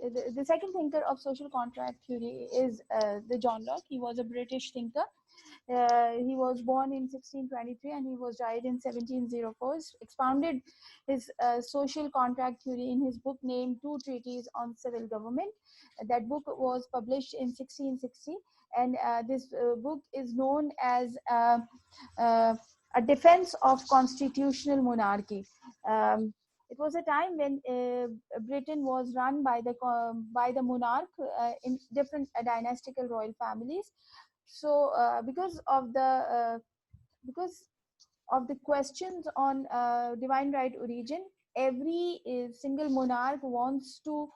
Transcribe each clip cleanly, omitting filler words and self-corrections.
the second thinker of social contract theory is the John Locke. He was a British thinker. He was born in 1623 and he was died in 1704. Expounded his social contract theory in his book named Two Treatises on Civil Government. That book was published in 1660, and this book is known as a defense of constitutional monarchy. It was a time when Britain was run by the monarch in different dynastical royal families. So because of the questions on divine right origin, every single monarch wants to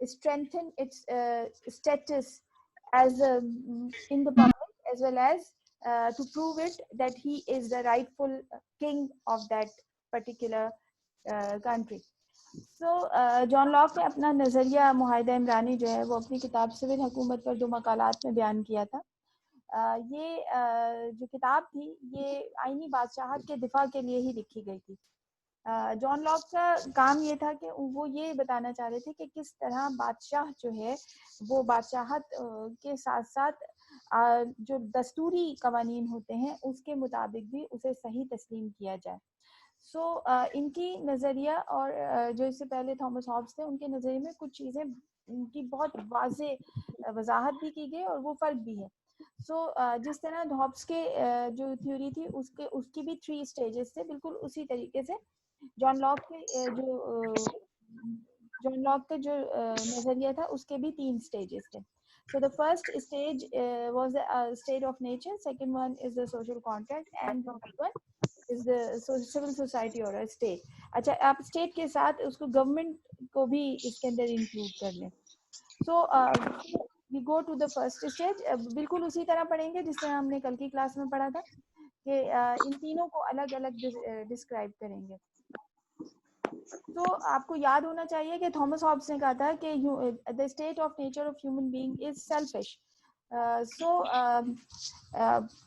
strengthen its status as in the public, as well as to prove it that he is the rightful king of that particular country. So John Locke ने अपना नज़रिया मुआहिदा इमरानी जो है वो अपनी किताब civil हुकूमत पर 2 मकालात में बयान किया था. ये जो किताब थी ये आईनी बादशाहत के दिफा के लिए ही लिखी गई थी. जॉन लॉक का काम ये था कि वो ये बताना चाह रहे थे कि किस तरह बादशाह जो है वो बादशाहत के साथ साथ जो दस्तूरी कवानीन होते हैं उसके मुताबिक भी उसे सही तस्लीम किया जाए. सो इनकी नज़रिया और जो इससे पहले थॉमस हॉब्स थे उनके नज़रिए में कुछ चीज़ें उनकी बहुत वाज़े वजाहत भी की गई और वो फ़र्क भी है. सो जिस तरह हॉब्स के जो थ्योरी थी उसकी भी 3 स्टेजेस थे, बिल्कुल उसी तरीके से जॉन लॉक के जो नज़रिया था उसके भी 3 स्टेजेस थे. So the first stage was a state of nature, second one is the social contract, and the third one is the civil society or a state. अच्छा, आप state के साथ उसको government को भी इसके अंदर include कर लें. So we go to the first stage. बिल्कुल उसी तरह पढ़ेंगे जिस तरह हमने कल की क्लास में पढ़ा था कि इन तीनों को अलग अलग डिस्क्राइब करेंगे. तो आपको याद होना चाहिए कि थॉमस हॉब्स ने कहा था कि the state of nature of human being is selfish.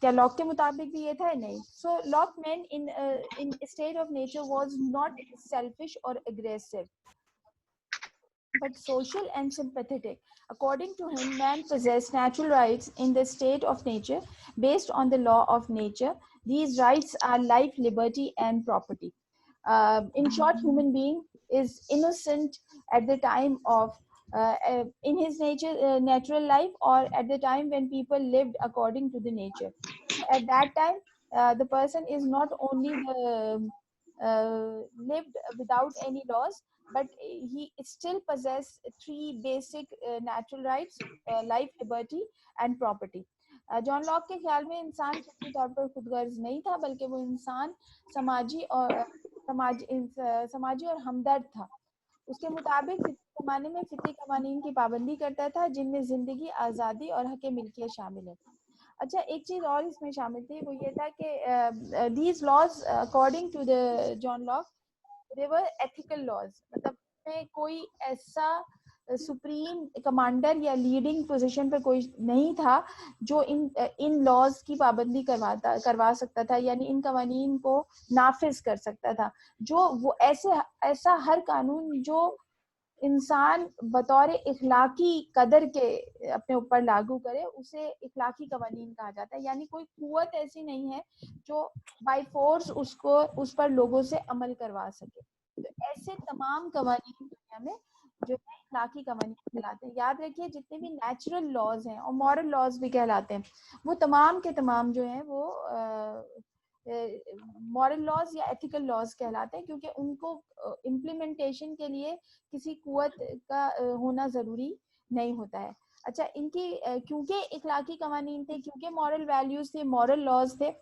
क्या लॉक के मुताबिक भी ये था? नहीं. So Locke men in state of nature was not selfish और aggressive but social and sympathetic. According to him, man possessed natural rights in the state of nature based on the law of nature. These rights are life, liberty, and property. In short, human being is innocent at the time of in his natural life, or at the time when people lived according to the nature. At that time, the person is not only lived without any laws, but he still possess 3 basic natural rights: life, liberty, and property. John Locke के ख्याल में इंसान फितरी तौर पर खुदगर्ज नहीं था, बल्कि वो इंसान समाजी और हमदर्द था. उसके मुताबिक फितरी ज़माने में फितरी कवानीन की पाबंदी करता था, जिनमें जिंदगी, आज़ादी और हक़ मिल्कियत शामिल है. अच्छा, एक चीज़ और इसमें शामिल थी, वो ये था कि these laws according to the John Locke they were ethical laws. मतलब में कोई ऐसा सुप्रीम कमांडर या लीडिंग पोजीशन पे कोई नहीं था जो इन लॉज की पाबंदी करवा सकता था, यानी इन कवानीन को नाफिज कर सकता था. जो वो ऐसा हर कानून जो इंसान बतौर इखलाकी कदर के अपने ऊपर लागू करे उसे इखलाकी कवानीन कहा जाता है. यानी कोई कुव्वत ऐसी नहीं है जो बाय फोर्स उस पर लोगों से अमल करवा सके. तो ऐसे तमाम कवानीन दुनिया में जो है इखलाकी कवानीन कहलाते हैं. याद रखिए, जितने भी नेचुरल लॉज हैं और मॉरल लॉज भी कहलाते हैं, वो तमाम के तमाम जो हैं वो मॉरल लॉज या एथिकल लॉज कहलाते हैं, क्योंकि उनको इम्प्लीमेंटेशन के लिए किसी कुव्वत का होना ज़रूरी नहीं होता है. अच्छा, इनकी क्योंकि इखलाकी कवानीन थे, क्योंकि मॉरल वैल्यूज़ थे, मॉरल लॉज थे,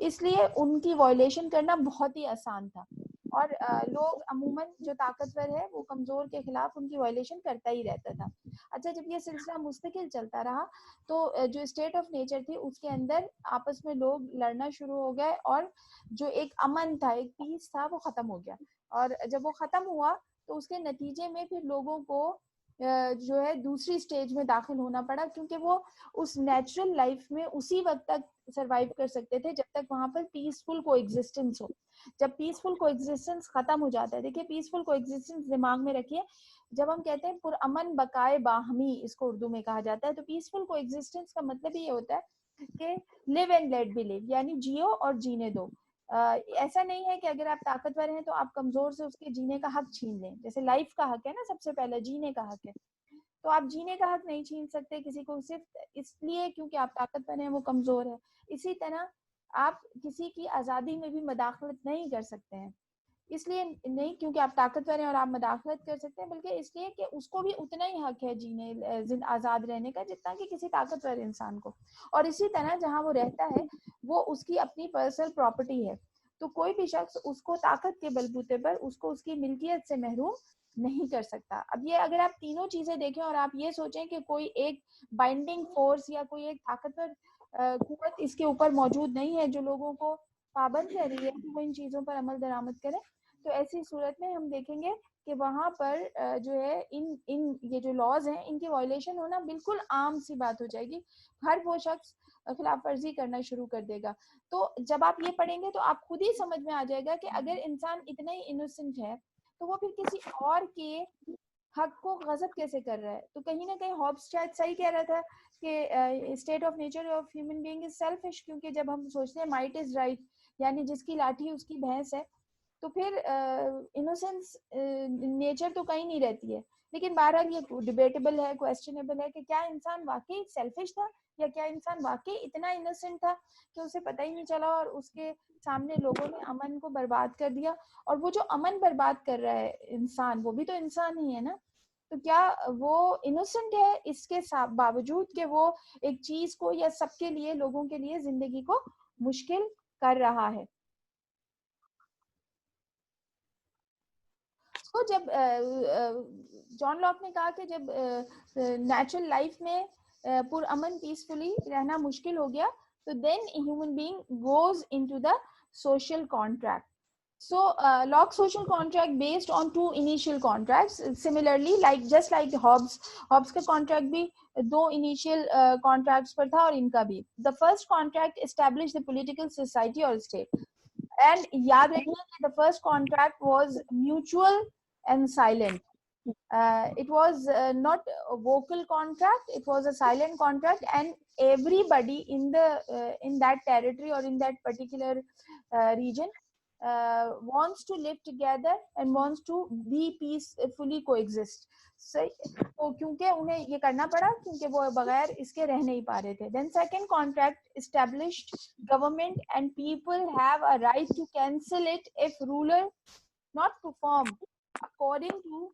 इसलिए उनकी वायलेशन करना बहुत ही आसान था. और लोग अमूमन जो ताकतवर है वो कमज़ोर के खिलाफ उनकी वायलेशन करता ही रहता था. अच्छा, जब ये सिलसिला मुस्तकिल चलता रहा तो जो स्टेट ऑफ नेचर थी उसके अंदर आपस में लोग लड़ना शुरू हो गए, और जो एक अमन था, एक पीस था, वो ख़त्म हो गया. और जब वो ख़त्म हुआ तो उसके नतीजे में फिर लोगों को जो है दूसरी स्टेज में दाखिल होना पड़ा, क्योंकि वो उस नेचुरल लाइफ में उसी वक्त तक सरवाइव कर सकते थे जब तक वहाँ पर पीसफुल कोएग्जिस्टेंस हो. जब पीसफुल कोएग्जिस्टेंस खत्म हो जाता है, देखिए पीसफुल कोएग्जिस्टेंस दिमाग में रखिए, जब हम कहते हैं पुरअमन बकाए बाहमी, इसको उर्दू में कहा जाता है, तो पीसफुल कोएग्जिस्टेंस का मतलब ये होता है कि live and let be live, यानी जियो और जीने दो। ऐसा नहीं है कि अगर आप ताकतवर हैं तो आप कमजोर से उसके जीने का हक छीन लें। जैसे लाइफ का हक है ना, सबसे पहले जीने का हक है, तो आप जीने का हक नहीं छीन सकते किसी को सिर्फ इसलिए क्योंकि आप ताकतवर हैं, वो कमजोर है। इसी तरह आप किसी की आजादी में भी मदाखलत नहीं कर सकते हैं, इसलिए नहीं क्योंकि आप ताकतवर हैं और आप मदाखलत कर सकते हैं, बल्कि इसलिए कि उसको भी उतना ही हक है जीने आजाद रहने का जितना कि किसी ताकतवर इंसान को। और इसी तरह जहाँ वो रहता है वो उसकी अपनी पर्सनल प्रॉपर्टी है, तो कोई भी शख्स उसको ताकत के बलबूते पर उसको उसकी मिल्कियत से महरूम नहीं कर सकता। अब ये अगर आप तीनों चीजें देखें और आप ये सोचें कि कोई एक बाइंडिंग फोर्स या कोई एक ताकतवर कुव्वत इसके ऊपर मौजूद नहीं है जो लोगों को पाबंद कर रही है कि वो इन चीजों पर अमल दरामद करें, तो ऐसी सूरत में हम देखेंगे कि वहां पर जो है इन इन ये जो लॉज हैं इनकी वायलेशन होना बिल्कुल आम सी बात हो जाएगी। हर वो शख्स खिलाफ वर्जी करना शुरू कर देगा। तो जब आप ये पढ़ेंगे तो आप खुद ही समझ में आ जाएगा कि अगर इंसान इतना ही इनोसेंट है तो वो फिर किसी और के हक को गजब कैसे कर रहा है। तो कहीं ना कहीं हॉब्स शायद सही कह रहा था कि state of nature of human being is selfish, क्योंकि जब हम सोचते हैं माइट इज राइट, यानी जिसकी लाठी उसकी भैंस है, तो फिर इनोसेंस नेचर तो कहीं नहीं रहती है। लेकिन बहरहाल ये डिबेटेबल है, क्वेश्चनेबल है कि क्या इंसान वाकई सेल्फिश था या क्या इंसान वाकई इतना इनोसेंट था कि उसे पता ही नहीं चला और उसके सामने लोगों ने अमन को बर्बाद कर दिया। और वो जो अमन बर्बाद कर रहा है इंसान, वो भी तो इंसान ही है ना, तो क्या वो इनोसेंट है इसके बावजूद कि वो एक चीज को या सबके लिए, लोगों के लिए जिंदगी को मुश्किल कर रहा है। तो जब जॉन लॉक ने कहा कि जब नेचुरल लाइफ में पुरअमन पीसफुली रहना मुश्किल हो गया, तो then human being goes into the social contract. So Locke's social contract based on two initial contracts. Similarly, like just like Hobbes का contract भी दो initial contracts पर था और इनका भी. The first contract established the political society or state. And याद रखिए कि the first contract was mutual and silent. It was not a vocal contract, it was a silent contract, and everybody in the in that territory or in that particular region wants to live together and wants to be peacefully coexist. तो क्योंकि उन्हें ये करना पड़ा क्योंकि वो बगैर इसके रह नहीं पा रहे थे. Then second contract established government and people have a right to cancel it if ruler not perform according to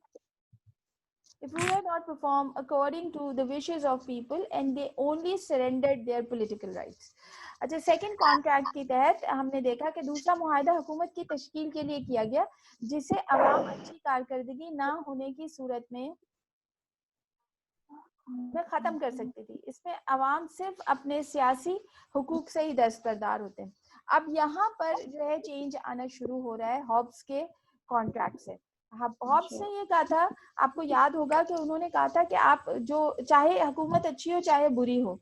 if ruler not perform according to the wishes of people and they only surrendered their political rights. अच्छा, second contract के तहत हमने देखा कि दूसरा मुआहदा हुकूमत की तश्कील के लिए किया गया जिसे अवाम अच्छी कारकर्दगी ना होने की सूरत में खत्म कर सकती थी. इसमें अवाम सिर्फ अपने सियासी हुकूक से ही दस्तबरदार होते हैं. अब यहाँ पर जो है चेंज आना शुरू हो रहा है हॉब्स के कॉन्ट्रैक्ट से. हॉब्स ने ये कहा था, आपको याद होगा कि उन्होंने कहा था कि आप जो चाहे हुकूमत अच्छी हो चाहे बुरी हो,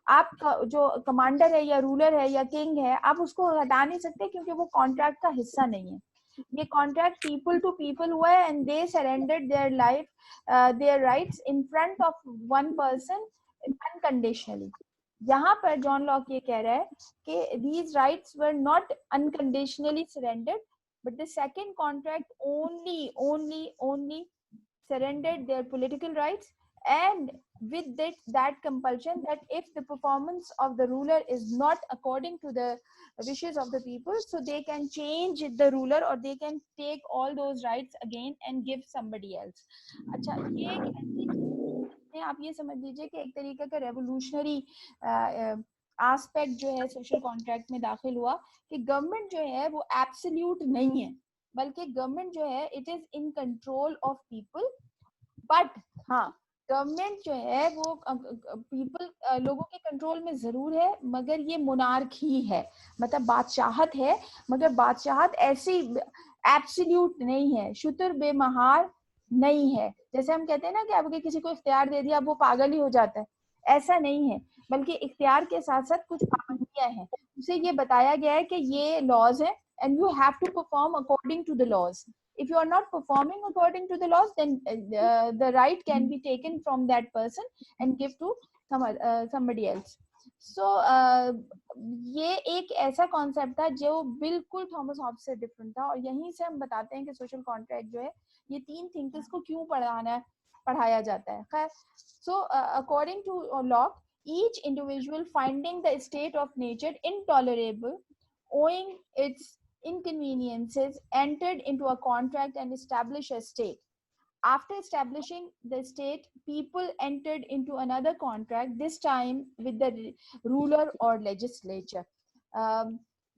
आप जो कमांडर है या रूलर है या किंग है, आप उसको हटा नहीं सकते क्योंकि वो कॉन्ट्रैक्ट का हिस्सा नहीं है. ये कॉन्ट्रैक्ट पीपल टू पीपल हुआ है and they surrendered their life their rights in front of one person unconditionally. यहाँ पर जॉन लॉक ये कह रहा है कि these rights were not unconditionally surrendered, but the second contract only surrendered their political rights, and with that compulsion that if the performance of the ruler is not according to the wishes of the people, so they can change the ruler or they can take all those rights again and give somebody else. अच्छा, ये एक ऐसी, आप ये समझ लीजिए कि एक तरीके का रेवोल्यूशनरी एस्पेक्ट जो है सोशल कॉन्ट्रैक्ट में दाखिल हुआ कि गवर्नमेंट जो है वो एब्सोल्यूट नहीं है, बल्कि गवर्नमेंट जो है it is in control of people. But हाँ, गवर्नमेंट जो है वो पीपल लोगों के कंट्रोल में जरूर है, मगर ये मोनार्की है, मतलब बादशाहत है, मगर बादशाहत ऐसी एब्सोल्यूट नहीं है, शुतर बेमहार नहीं है. जैसे हम कहते हैं ना कि अगर किसी को इख्तियार दे दिया अब वो पागल ही हो जाता है, ऐसा नहीं है, बल्कि इख्तियार के साथ साथ कुछ पाबंदियां हैं. उसे ये बताया गया है कि ये लॉज है and you have to perform according to the laws. if you are not performing according to the laws, then the right can be taken from that person and give to somebody else. So ये एक ऐसा concept था जो बिल्कुल Thomas Hobbes से different था, और यहीं से हम बताते हैं कि सोशल कॉन्ट्रैक्ट जो है ये तीन थिंकर्स को क्यों पढ़ाया जाता है. खैर, so according to Locke, each individual finding the state of nature intolerable, owing its inconveniences, entered into a contract and established a state. After establishing the state, people entered into another contract, this time with the ruler or legislature.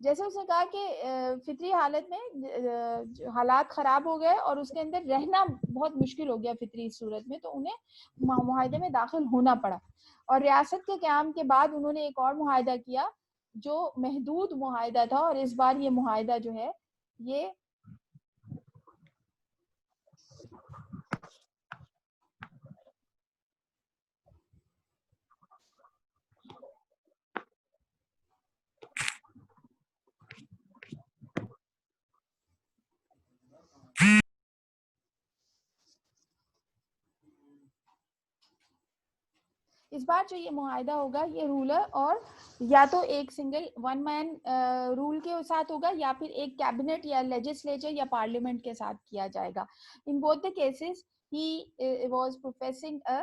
जैसे उसने कहा कि फितरी हालत में हालात खराब हो गए और उसके अंदर रहना बहुत मुश्किल हो गया फितरी सूरत में, तो उन्हें मुआहदे में दाखिल होना पड़ा, और रियासत के क़याम के बाद उन्होंने एक और मुआहदा किया जो महदूद मुआहदा था, और इस बार ये मुआहदा जो है ये इस बार जो ये मुआहदा होगा ये रूलर और या तो एक सिंगल वन मैन रूल के साथ होगा या फिर एक कैबिनेट या लेजिस्लेचर या पार्लियामेंट के साथ किया जाएगा. In both the cases he was professing a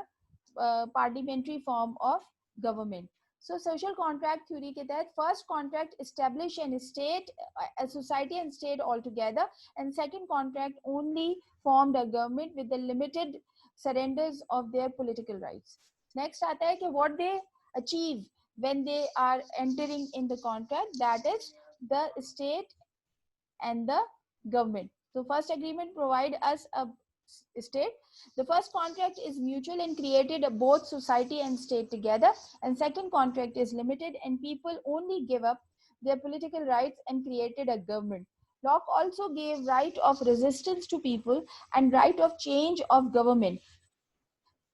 parliamentary form of government. So social contract theory के तहत first contract establish an state, a society and state all together, and second contract only formed a government with the limited surrenders of their political rights. Next आता है कि what they achieve when they are entering in the contract, that is the state and the government. So first agreement provide us a state. The first contract is mutual and created both society and state together, and second contract is limited and people only give up their political rights and created a government. Locke also gave right of resistance to people and right of change of government.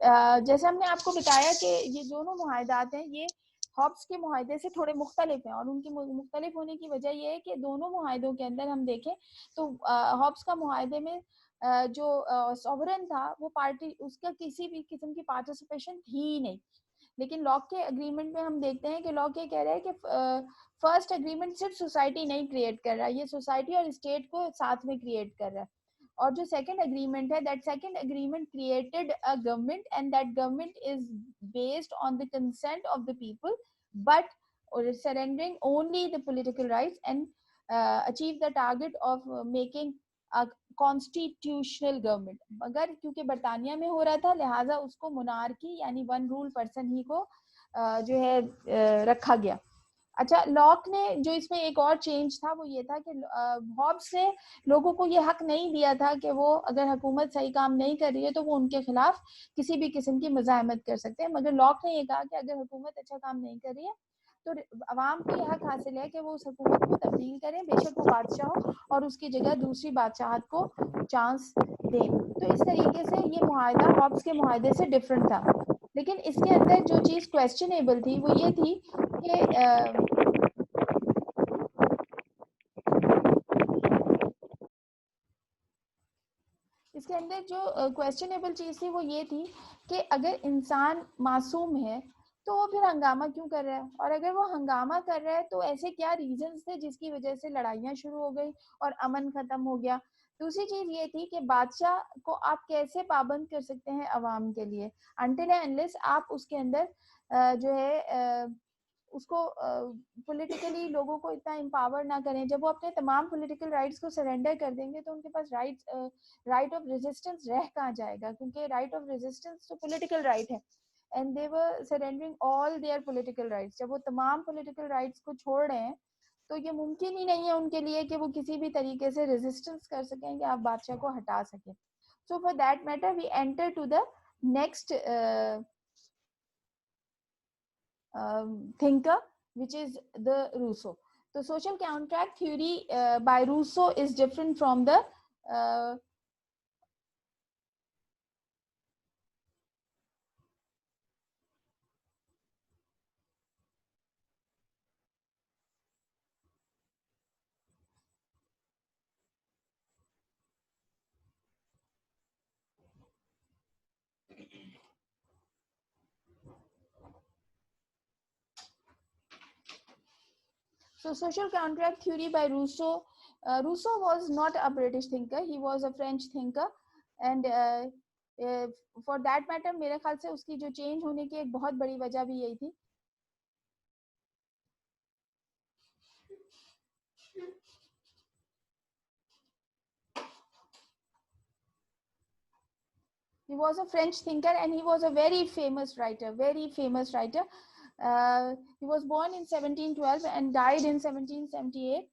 जैसे हमने आपको बताया कि ये दोनों मुआहदात हैं ये Hobbs के मुआहदे से थोड़े मुख्तलिफ हैं, और उनकी मुख्तलिफ होने की वजह ये है कि दोनों मुआहदों के अंदर हम देखें तो हॉब्स का मुआहदे में जो सॉवरन था वो पार्टी उसका किसी भी किस्म की पार्टिसिपेशन थी ही नहीं, लेकिन लॉक के एग्रीमेंट में हम देखते हैं कि लॉक ये कह रहा है कि फर्स्ट एग्रीमेंट सिर्फ सोसाइटी नहीं क्रिएट कर रहा है, ये सोसाइटी और स्टेट को साथ में क्रिएट कर रहा है, और जो सेकंड एग्रीमेंट है that second agreement created a government and that government is based on the consent of the people but surrendering only the political rights and achieve the target of making a constitutional government. मगर क्योंकि बरतानिया में हो रहा था लिहाजा उसको monarchy यानी वन रूल पर्सन ही को जो है रखा गया. अच्छा, लॉक ने जो इसमें एक और चेंज था वो ये था कि हॉब्स ने लोगों को ये हक नहीं दिया था कि वो अगर हुकूमत सही काम नहीं कर रही है तो वो उनके खिलाफ किसी भी किस्म की मज़ाहमत कर सकते हैं, मगर लॉक ने ये कहा कि अगर हुकूमत अच्छा काम नहीं कर रही है तो अवाम को यह हक हासिल है कि वो उस हुकूमत को तब्दील करें, बेशक वो बादशाह हो, और उसकी जगह दूसरी बादशाहत को चांस दें. तो इस तरीके से ये मुआहदा हॉब्स के मुआहदे से डिफरेंट था, लेकिन इसके अंदर जो चीज़ क्वेश्चनेबल थी वो ये थी कि इसके अंदर जो क्वेश्चनेबल चीज़ थी वो ये थी कि अगर इंसान मासूम है तो वो फिर हंगामा क्यों कर रहा है, और अगर वो हंगामा कर रहा है तो ऐसे क्या रीजंस थे जिसकी वजह से लड़ाइयाँ शुरू हो गई और अमन ख़त्म हो गया. दूसरी चीज़ ये थी कि बादशाह को आप कैसे पाबंद कर सकते हैं अवाम के लिए, अनटिल एंड अनलेस आप उसके अंदर जो है उसको पॉलिटिकली लोगों को इतना एम्पावर ना करें. जब वो अपने तमाम पॉलिटिकल राइट्स को सरेंडर कर देंगे तो उनके पास राइट ऑफ रेजिस्टेंस रह कहाँ जाएगा, क्योंकि राइट ऑफ रेजिस्टेंस तो पॉलिटिकल राइट है, and they were surrendering all there political rights. जब वो तमाम पॉलिटिकल राइट्स को छोड़ रहे हैं तो ये मुमकिन ही नहीं है उनके लिए कि वो किसी भी तरीके से रेजिस्टेंस कर सकें कि आप बादशाह को हटा सकें. So for that matter we enter to the next thinker, which is the Rousseau. The social contract theory by Rousseau is different from the So social contract theory by Rousseau. Rousseau was not a British thinker, he was a French thinker, and for that matter मेरे ख्याल से उसकी जो change होने की एक बहुत बड़ी वजह भी यही थी. He was a French thinker and he was a very famous writer, very famous writer. He was born in 1712 and died in 1778.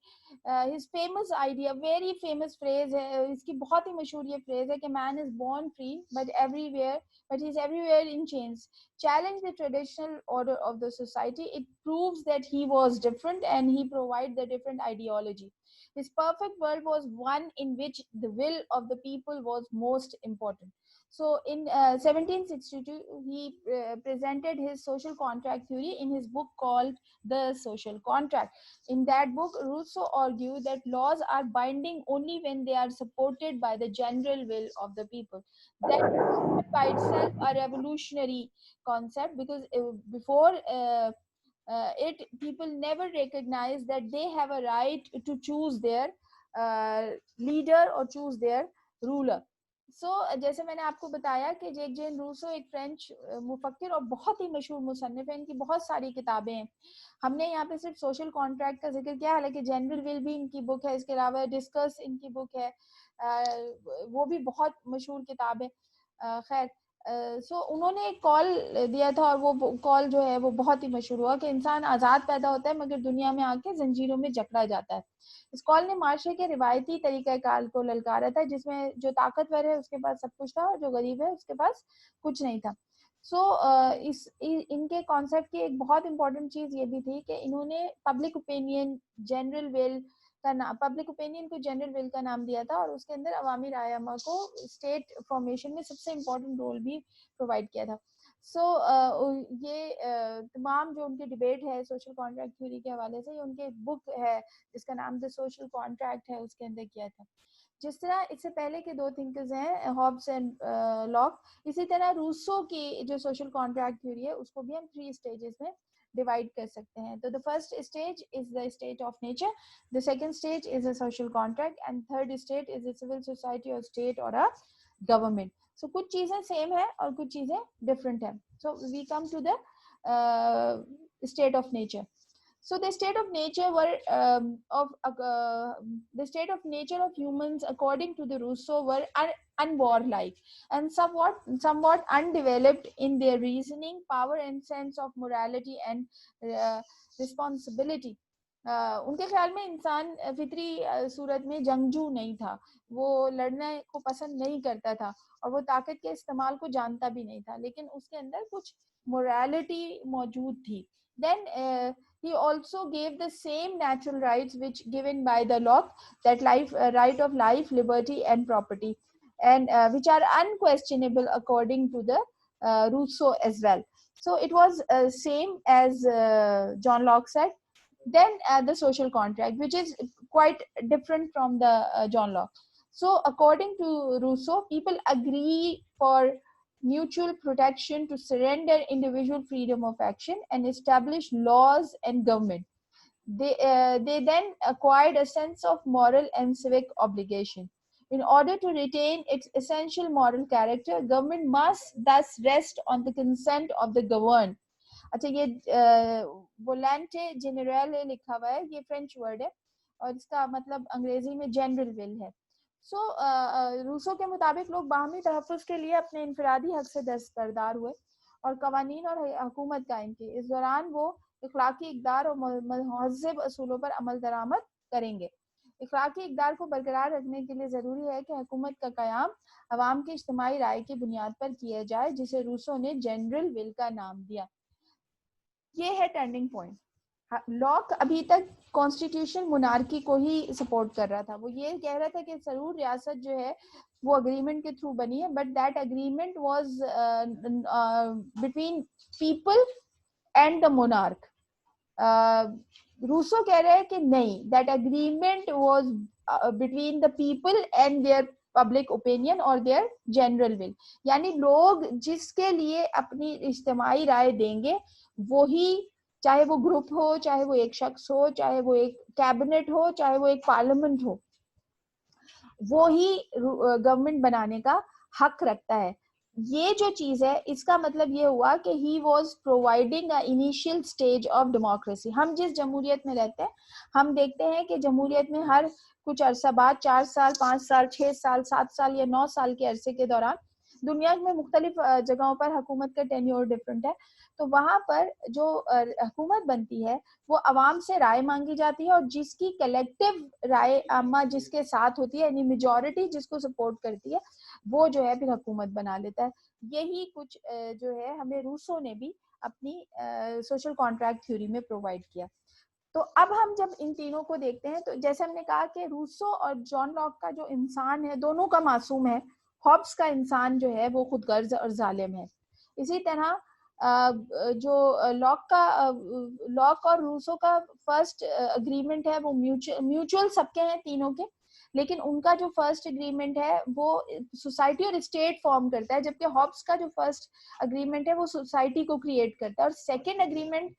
His famous idea, very famous phrase है, इसकी बहुत ही मशहूर ये phrase है कि man is born free but he's everywhere in chains. Challenge the traditional order of the society. It proves that he was different and he provided the different ideology. His perfect world was one in which the will of the people was most important. So in 1762, he presented his social contract theory in his book called The Social Contract. In that book, Rousseau argued that laws are binding only when they are supported by the general will of the people. That is by itself a revolutionary concept, because before it, people never recognize that they have a right to choose their leader or choose their ruler. जैसे मैंने आपको बताया कि Jack जेन Rousseau एक French मुफक्किर और बहुत ही मशहूर मुसन्निफ है, इनकी बहुत सारी किताबें हैं. हमने यहाँ पे सिर्फ सोशल कॉन्ट्रैक्ट का जिक्र किया, हालांकि जनरल विल भी इनकी बुक है, इसके अलावा डिस्कस इनकी बुक है, वो भी बहुत मशहूर किताब है. खैर, उन्होंने एक कॉल दिया था और वो कॉल जो है वो बहुत ही मशहूर हुआ कि इंसान आज़ाद पैदा होता है मगर दुनिया में आके जंजीरों में जकड़ा जाता है. इस कॉल ने माशरे के रिवायती तरीक़ाकार को ललकारा था, जिसमें जो ताकतवर है उसके पास सब कुछ था और जो गरीब है उसके पास कुछ नहीं था. इनके कॉन्सेप्ट की एक बहुत इंपॉर्टेंट चीज ये भी थी कि इन्होंने पब्लिक ओपिनियन को जनरल विल का नाम दिया था और उसके अंदर अवामी राय अम्मा को स्टेट फॉर्मेशन में सबसे इम्पोर्टेंट रोल भी प्रोवाइड किया था. ये तमाम जो उनके डिबेट है सोशल कॉन्ट्रैक्ट थ्योरी के हवाले से, ये उनके बुक है जिसका नाम द सोशल कॉन्ट्रैक्ट है, उसके अंदर किया था. जिस तरह इससे पहले के दो थिंकर्स हैं हॉब्स एंड लॉक, इसी तरह रूसो की जो सोशल कॉन्ट्रैक्ट थ्योरी है उसको भी हम 3 स्टेजेस में डिवाइड कर सकते हैं. तो the first stage is the state of nature, the second stage is a social contract and third stage is a civil society और स्टेट और अ गवर्नमेंट. सो कुछ चीजें सेम है और कुछ चीजें डिफरेंट है. So we come to the state of nature. So the state of nature the state of nature of humans, according to the Rousseau, were unwarlike and somewhat undeveloped in their reasoning, power, and sense of morality and responsibility. उनके ख्याल में इंसान फितरी सूरत में जंगजू नहीं था, वो लड़ने को पसंद नहीं करता था और वो ताकत के इस्तेमाल को जानता भी नहीं था, लेकिन उसके अंदर कुछ मोरालिटी मौजूद थी. Then he also gave the same natural rights which given by the Locke, that right of life, liberty, and property, and which are unquestionable according to the Rousseau as well. So it was same as John Locke said. Then the social contract, which is quite different from the John Locke. So according to Rousseau, people agree for mutual protection to surrender individual freedom of action and establish laws and government. They then acquired a sense of moral and civic obligation. In order to retain its essential moral character, government must thus rest on the consent of the governed. अच्छा, ये वोलेंटे जनरले लिखा हुआ है, ये French word है और इसका मतलब अंग्रेजी में जनरल विल है. रूसो के मुताबिक लोग बाहमी तहफ़्फ़ुज़ के लिए अपने इनफरादी हक से दस्तबरदार हुए और कवानीन और हुकूमत कायम की. इस दौरान वो इखलाकी इक़दार और महज़्ज़ब असूलों पर अमल दरामद करेंगे. इखलाकी इक़दार को बरकरार रखने के लिए ज़रूरी है कि हुकूमत का क़याम अवाम की इज्तिमाई राय की बुनियाद पर किया जाए, जिसे रूसो ने जनरल विल का नाम दिया. ये है टर्निंग पॉइंट. लॉक अभी तक कॉन्स्टिट्यूशन मोनार्की को ही सपोर्ट कर रहा था. वो ये कह रहा था कि जरूर रियासत जो है वो अग्रीमेंट के थ्रू बनी है, but that agreement was between people and the monarch. Rousseau कह रहे हैं कि नहीं, that agreement was between the people and their public opinion और देयर जनरल विल. यानी लोग जिसके लिए अपनी इज्तिमाई राय देंगे वो ही चाहे वो ग्रुप हो, चाहे वो एक शख्स हो, चाहे वो एक कैबिनेट हो, चाहे वो एक पार्लियामेंट हो, वो ही गवर्नमेंट बनाने का हक रखता है। ये जो चीज है, इसका मतलब ये हुआ कि he was providing a initial stage of democracy. हम जिस जमहूरियत में रहते हैं, हम देखते हैं कि जमहूरियत में हर कुछ अरसा बाद, 4 साल, 5 साल, 6 साल, 7 साल या 9 साल के अरसे के दौरान दुनिया में मुख्तलिफ जगहों पर हुकूमत का टेन्योर डिफरेंट है, तो वहां पर जो हुकूमत बनती है वो अवाम से राय मांगी जाती है, और जिसकी कलेक्टिव राय आमा जिसके साथ होती है, यानी मेजॉरिटी जिसको सपोर्ट करती है, वो जो है फिर हुकूमत बना लेता है। यही कुछ जो है हमें रूसो ने भी अपनी सोशल कॉन्ट्रैक्ट थ्योरी में प्रोवाइड किया। तो अब हम जब इन तीनों को देखते हैं, तो जैसे हमने कहा कि रूसो और जॉन लॉक का जो इंसान है दोनों का मासूम है, हॉब्स का इंसान जो है वो खुदगर्ज और जालिम है। इसी तरह जो लॉक और रूसो का फर्स्ट अग्रीमेंट है वो म्यूचुअल सबके हैं तीनों के, लेकिन उनका जो फर्स्ट एग्रीमेंट है वो सोसाइटी और स्टेट फॉर्म करता है, जबकि हॉब्स का जो फर्स्ट अग्रीमेंट है वो सोसाइटी को क्रिएट करता है, और सेकेंड अग्रीमेंट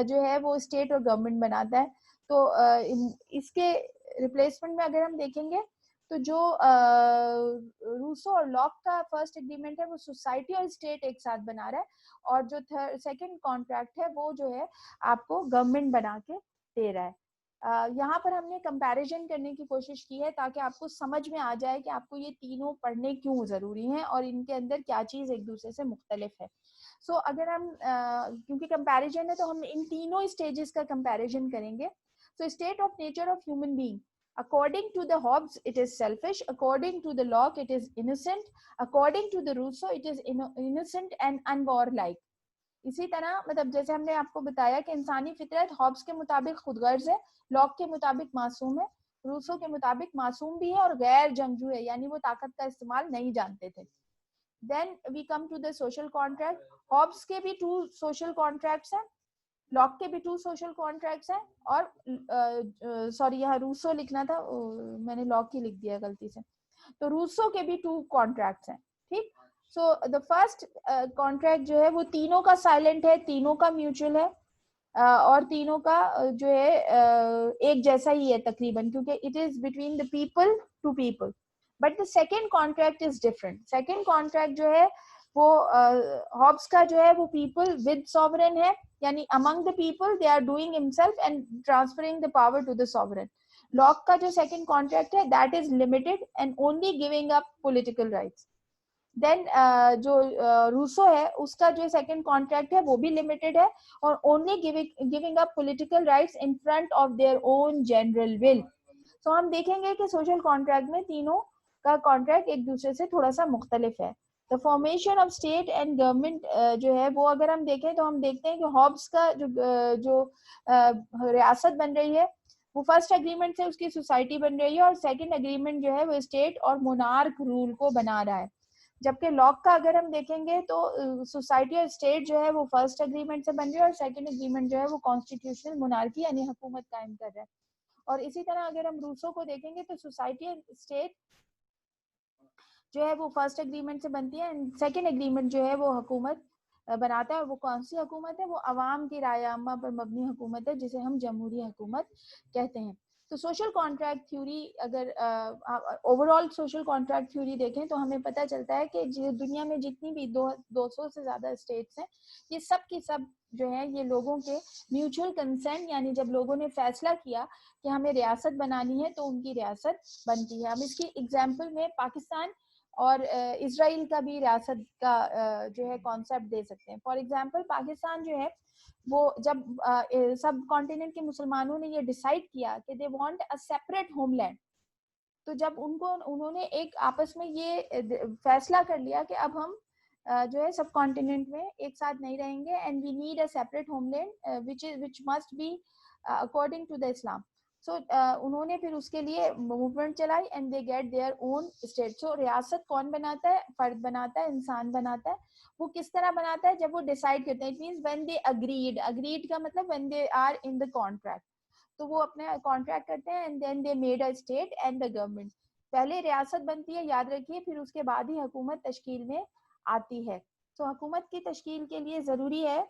जो है वो स्टेट और गवर्नमेंट बनाता है। तो इसके रिप्लेसमेंट में अगर हम देखेंगे, तो जो रूसो और लॉक का फर्स्ट एग्रीमेंट है वो सोसाइटी और स्टेट एक साथ बना रहा है, और जो सेकंड कॉन्ट्रैक्ट है वो जो है आपको गवर्नमेंट बना के दे रहा है। यहाँ पर हमने कंपैरिजन करने की कोशिश की है ताकि आपको समझ में आ जाए कि आपको ये तीनों पढ़ने क्यों जरूरी हैं और इनके अंदर क्या चीज एक दूसरे से मुख्तलिफ है। सो अगर हम क्योंकि कंपैरिजन है तो हम इन तीनों स्टेजेस का कंपैरिजन करेंगे। So state of nature of human being, according to the Hobbes it is selfish, according to the Locke it is innocent, according to the Rousseau it is innocent and unwarlike। इसी तरह मतलब जैसे हमने आपको बताया कि इंसानी फितरत हॉब्स के मुताबिक खुदगर्ज है, लॉक के मुताबिक मासूम है, रूसो के मुताबिक मासूम भी है और गैर जंगजू है, यानी वो ताकत का इस्तेमाल नहीं जानते थे। Then we come to the social contract. Hobbes के भी 2 सोशल कॉन्ट्रैक्ट्स हैं, लॉक के भी 2 सोशल कॉन्ट्रैक्ट्स हैं, और सॉरी यहाँ रूसो लिखना था, मैंने लॉक ही लिख दिया गलती से, तो रूसो के भी 2 कॉन्ट्रैक्ट्स हैं। ठीक, सो द फर्स्ट कॉन्ट्रैक्ट जो है वो तीनों का साइलेंट है, तीनों का म्यूचुअल है, और तीनों का जो है एक जैसा ही है तकरीबन, क्योंकि it is between the people to people. But the second contract is different. Second contract जो है वो हॉब्स का जो है वो पीपल विद सॉवरेन है, यानी among the people they are doing himself and transferring the power to the sovereign. Locke का जो सेकेंड कॉन्ट्रैक्ट है that is limited and only giving up political rights. Then जो रूसो है उसका जो second contract है वो भी लिमिटेड है और only giving up political rights in front of their own general will. तो हम देखेंगे कि सोशल कॉन्ट्रैक्ट में तीनों का कॉन्ट्रैक्ट एक दूसरे से थोड़ा सा मुख्तलिफ है। The formation of state and government जो है वो अगर हम देखें तो हम देखते हैं कि हॉब्स का जो रियासत बन रही है वो फर्स्ट एग्रीमेंट से उसकी सोसाइटी बन रही है, और सेकंड एग्रीमेंट जो है वो स्टेट और मोनार्क रूल को बना रहा है। जबकि लॉक का अगर हम देखेंगे तो सोसाइटी और स्टेट जो है वो फर्स्ट एग्रीमेंट से बन रही है, और सेकंड एग्रीमेंट जो है वो कॉन्स्टिट्यूशनल मोनार्की यानी हुकूमत कायम कर रहा है। और इसी तरह अगर हम रूसो को देखेंगे तो सोसाइटी और स्टेट जो है वो फर्स्ट एग्रीमेंट से बनती है, एंड सेकंड एग्रीमेंट जो है वो हुकूमत बनाता है, और वो कौन सी हुकूमत है, वो अवाम की राय आमा पर मबनी हुकूमत है जिसे हम जमहूरी हुकूमत कहते हैं। तो सोशल कॉन्ट्रैक्ट थ्योरी अगर ओवरऑल सोशल कॉन्ट्रैक्ट थ्योरी देखें तो हमें पता चलता है कि दुनिया में जितनी भी 200 से ज्यादा स्टेट्स हैं, ये सब की सब जो है ये लोगों के म्यूचुअल कंसेंट, यानी जब लोगों ने फैसला किया कि हमें रियासत बनानी है तो उनकी रियासत बनती है। हम इसकी एग्जाम्पल में पाकिस्तान और इसराइल का भी रियासत का जो है कॉन्सेप्ट दे सकते हैं। फॉर एग्जाम्पल पाकिस्तान जो है वो जब सब कॉन्टिनेंट के मुसलमानों ने ये डिसाइड किया कि they want a separate homeland, तो जब उन्होंने एक आपस में ये फैसला कर लिया कि अब हम जो है सब कॉन्टिनेंट में एक साथ नहीं रहेंगे, and we need a separate homeland which must be according to the इस्लाम। सो उन्होंने फिर उसके लिए मूवमेंट चलाई and they get their own state. So रियासत कौन बनाता है? फर्द बनाता है, इंसान बनाता है। वो किस तरह बनाता है? जब वो डिसाइड करते हैं। It means when they agreed का मतलब when they are in the contract, तो वो अपने कॉन्ट्रैक्ट करते हैं and then they made a state and the government. पहले रियासत बनती है, याद रखिए, फिर उसके बाद ही हुकूमत तश्कील में आती है। तो हुकूमत की तश्कील के लिए जरूरी है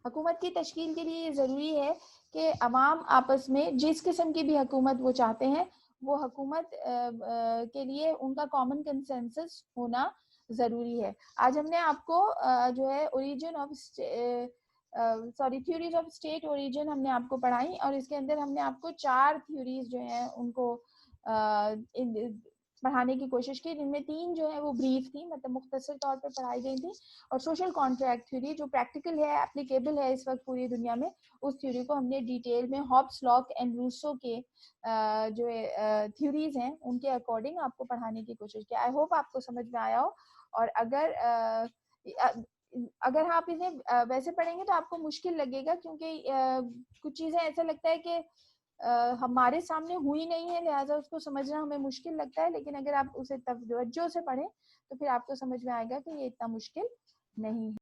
हुकूमत की तश्कील के लिए ज़रूरी है कि अवाम आपस में जिस किस्म की भी हुकूमत वो चाहते हैं, वो हुकूमत के लिए उनका कॉमन कंसेंसस होना ज़रूरी है। आज हमने आपको जो है origin of theories of state origin हमने आपको पढ़ाई, और इसके अंदर हमने आपको 4 थ्योरीज जो हैं उनको पढ़ाने की कोशिश की, जिनमें 3 जो है वो ब्रीफ थी, मतलब मुख्तसर तौर पर पढ़ाई गई थी, और सोशल कॉन्ट्रैक्ट थ्योरी जो प्रैक्टिकल है, एप्लीकेबल है इस वक्त पूरी दुनिया में, उस थ्योरी को हमने डिटेल में हॉब्स, लॉक एंड रूसो के जो थ्योरीज हैं उनके अकॉर्डिंग आपको पढ़ाने की कोशिश की। आई होप आपको समझ में आया हो। और अगर आप इन्हें वैसे पढ़ेंगे तो आपको मुश्किल लगेगा, क्योंकि कुछ चीज़ें ऐसा लगता है कि हमारे सामने हुई नहीं है, लिहाजा उसको समझना हमें मुश्किल लगता है। लेकिन अगर आप उसे तवज्जो से पढ़ें तो फिर आपको समझ में आएगा कि ये इतना मुश्किल नहीं है।